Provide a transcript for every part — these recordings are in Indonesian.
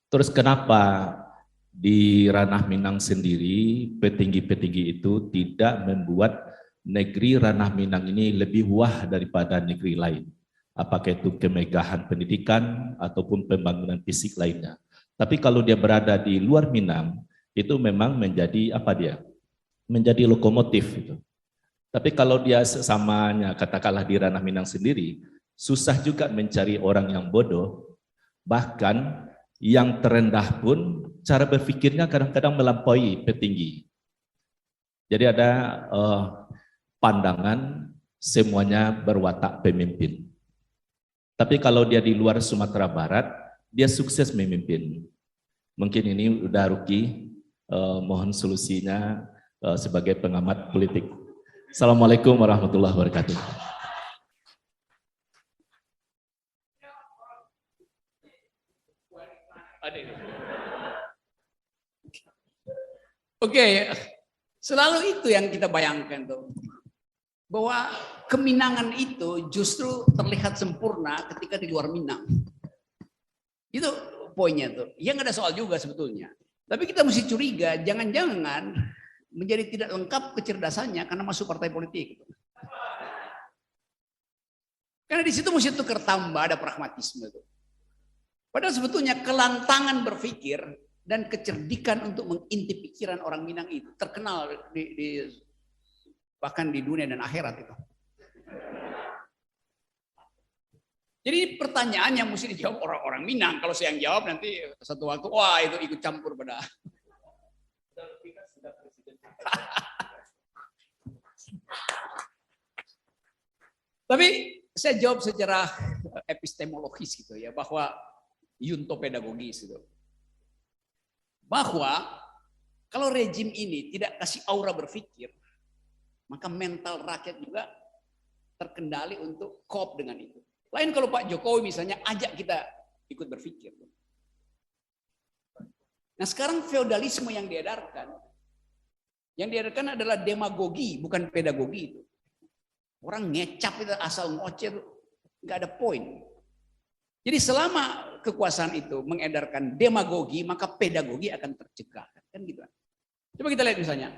Terus kenapa di ranah Minang sendiri petinggi-petinggi itu tidak membuat negeri ranah Minang ini lebih wah daripada negeri lain? Apakah itu kemegahan pendidikan ataupun pembangunan fisik lainnya. Tapi kalau dia berada di luar Minang, itu memang menjadi apa dia? Menjadi lokomotif itu. Tapi kalau dia sesamanya katakanlah di ranah Minang sendiri, susah juga mencari orang yang bodoh, bahkan yang terendah pun cara berpikirnya kadang-kadang melampaui petinggi. Jadi ada pandangan semuanya berwatak pemimpin. Tapi kalau dia di luar Sumatera Barat, dia sukses memimpin. Mungkin ini udah Ruki, mohon solusinya sebagai pengamat politik. Assalamualaikum warahmatullahi wabarakatuh. Oke, selalu itu yang kita bayangkan tuh. Bahwa keminangan itu justru terlihat sempurna ketika di luar Minang. Itu poinnya tuh. Ya nggak ada soal juga sebetulnya. Tapi kita mesti curiga, jangan-jangan menjadi tidak lengkap kecerdasannya karena masuk partai politik. Karena di situ mesti tukar tambah, ada pragmatisme tuh. Padahal sebetulnya kelantangan berpikir dan kecerdikan untuk mengintip pikiran orang Minang itu terkenal bahkan di dunia dan akhirat itu. Jadi pertanyaan yang mesti dijawab orang-orang Minang. Kalau saya yang jawab nanti satu waktu, wah itu ikut campur pada. Tapi saya jawab secara epistemologis gitu ya, bahwa yuntopedagogis gitu. Bahwa kalau rejim ini tidak kasih aura berpikir, maka mental rakyat juga terkendali untuk cope dengan itu. Lain kalau Pak Jokowi misalnya ajak kita ikut berpikir. Nah sekarang feodalisme yang diedarkan adalah demagogi, bukan pedagogi itu. Orang ngecap itu asal ngoceh itu nggak ada poin. Jadi selama kekuasaan itu mengedarkan demagogi, maka pedagogi akan tercegah. Kan gitu. Coba kita lihat misalnya.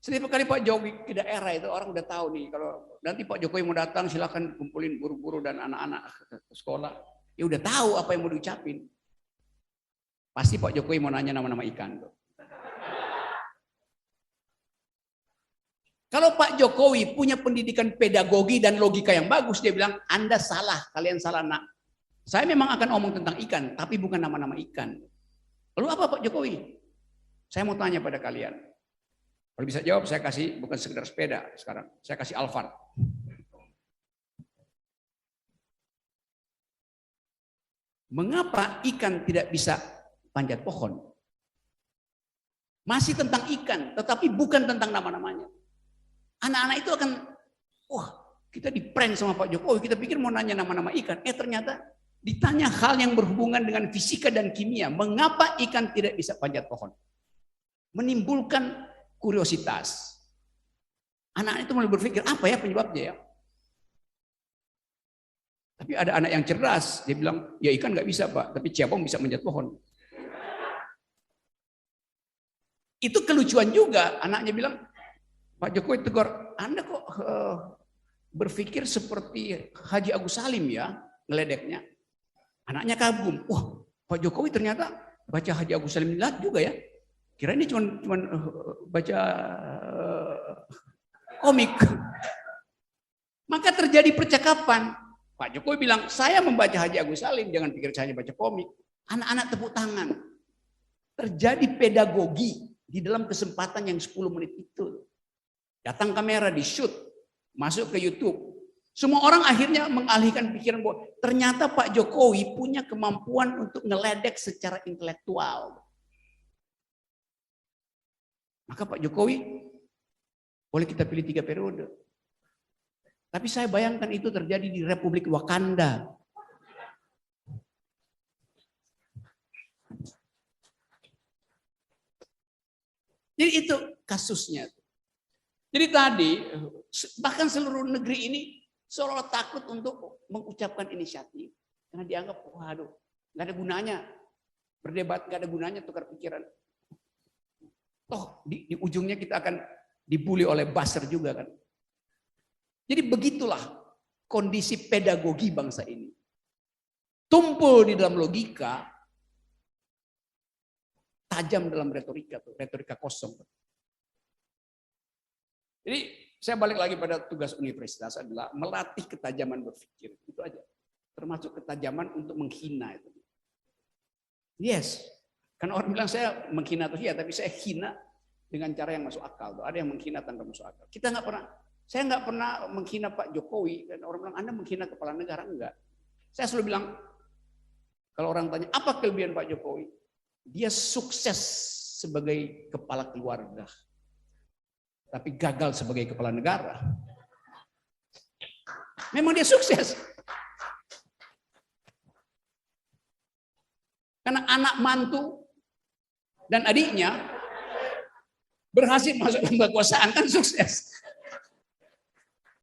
Setiap kali Pak Jokowi ke daerah itu orang udah tahu nih, kalau nanti Pak Jokowi mau datang silakan kumpulin guru-guru dan anak-anak ke sekolah. Ya udah tahu apa yang mau diucapin. Pasti Pak Jokowi mau nanya nama-nama ikan tuh. Kalau Pak Jokowi punya pendidikan pedagogi dan logika yang bagus, dia bilang, Anda salah, kalian salah nak. Saya memang akan omong tentang ikan, tapi bukan nama-nama ikan. Lalu apa Pak Jokowi? Saya mau tanya pada kalian. Kalau bisa jawab, saya kasih bukan sekedar sepeda sekarang. Saya kasih Alphard. Mengapa ikan tidak bisa panjat pohon? Masih tentang ikan, tetapi bukan tentang nama-namanya. Anak-anak itu akan, wah kita di prank sama Pak Jokowi, kita pikir mau nanya nama-nama ikan. Ternyata ditanya hal yang berhubungan dengan fisika dan kimia. Mengapa ikan tidak bisa panjat pohon? Menimbulkan kuriositas. Anak itu mulai berpikir, apa ya penyebabnya ya? Tapi ada anak yang cerdas, dia bilang, ya ikan nggak bisa Pak, tapi cebong bisa manjat pohon. Itu kelucuan juga, anaknya bilang, Pak Jokowi tegur, Anda kok berpikir seperti Haji Agus Salim ya, ngeledeknya. Anaknya kagum, wah Pak Jokowi ternyata baca Haji Agus Salim juga ya. Kira ini cuma baca komik. Maka terjadi percakapan. Pak Jokowi bilang, saya membaca Haji Agus Salim, jangan pikir saya hanya baca komik. Anak-anak tepuk tangan. Terjadi pedagogi di dalam kesempatan yang 10 menit itu. Datang kamera, di shoot, masuk ke YouTube. Semua orang akhirnya mengalihkan pikiran bahwa ternyata Pak Jokowi punya kemampuan untuk ngeledek secara intelektual. Maka Pak Jokowi boleh kita pilih 3 periode. Tapi saya bayangkan itu terjadi di Republik Wakanda. Jadi itu kasusnya. Jadi tadi bahkan seluruh negeri ini seolah takut untuk mengucapkan inisiatif karena dianggap waduh nggak ada gunanya Berdebat gak ada gunanya, tukar pikiran. Toh di ujungnya kita akan dibully oleh buzzer juga kan. Jadi begitulah kondisi pedagogi bangsa ini. Tumpul di dalam logika, tajam dalam retorika tuh, retorika kosong. Jadi saya balik lagi pada tugas universitas adalah melatih ketajaman berpikir, itu aja. Termasuk ketajaman untuk menghina itu. Yes, kan orang bilang saya menghina tuh ya, tapi saya hina dengan cara yang masuk akal. Tuh ada yang menghina tanpa masuk akal. Saya nggak pernah menghina Pak Jokowi. Dan orang bilang Anda menghina kepala negara, enggak. Saya selalu bilang, kalau orang tanya apa kelebihan Pak Jokowi, dia sukses sebagai kepala keluarga, tapi gagal sebagai kepala negara. Memang dia sukses. Karena anak mantu dan adiknya berhasil masuk dalam kekuasaan, kan sukses.